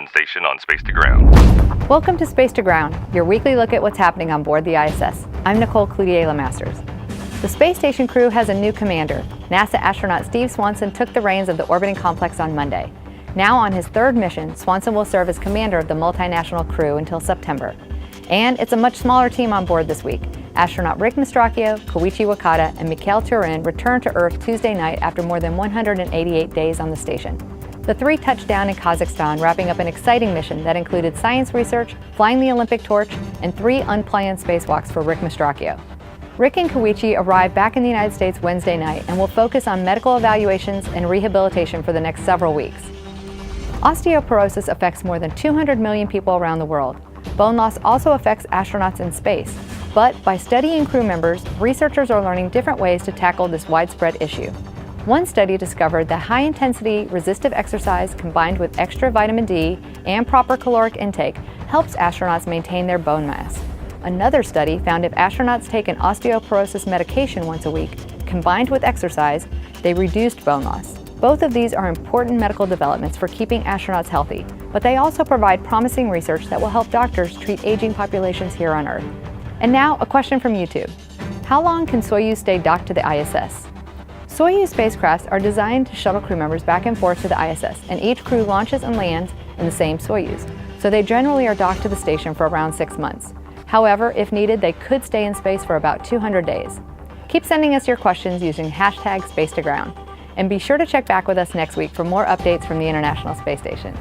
Mission Station on Space to Ground. Welcome to Space to Ground, your weekly look at what's happening on board the ISS. I'm Nicole Cloutier-Lemasters. The space station crew has a new commander. NASA astronaut Steve Swanson took the reins of the orbiting complex on Monday. Now on his third mission, Swanson will serve as commander of the multinational crew until September. And it's a much smaller team on board this week. Astronaut Rick Mastracchio, Koichi Wakata, and Mikhail Tyurin returned to Earth Tuesday night after more than 188 days on the station. The three touched down in Kazakhstan, wrapping up an exciting mission that included science research, flying the Olympic torch, and 3 unplanned spacewalks for Rick Mastracchio. Rick and Koichi arrived back in the United States Wednesday night and will focus on medical evaluations and rehabilitation for the next several weeks. Osteoporosis affects more than 200 million people around the world. Bone loss also affects astronauts in space. But by studying crew members, researchers are learning different ways to tackle this widespread issue. One study discovered that high-intensity resistive exercise combined with extra vitamin D and proper caloric intake helps astronauts maintain their bone mass. Another study found if astronauts take an osteoporosis medication once a week, combined with exercise, they reduced bone loss. Both of these are important medical developments for keeping astronauts healthy, but they also provide promising research that will help doctors treat aging populations here on Earth. And now, a question from YouTube. How long can Soyuz stay docked to the ISS? Soyuz spacecrafts are designed to shuttle crew members back and forth to the ISS, and each crew launches and lands in the same Soyuz, so they generally are docked to the station for around 6 months. However, if needed, they could stay in space for about 200 days. Keep sending us your questions using #SpacetoGround, and be sure to check back with us next week for more updates from the International Space Station.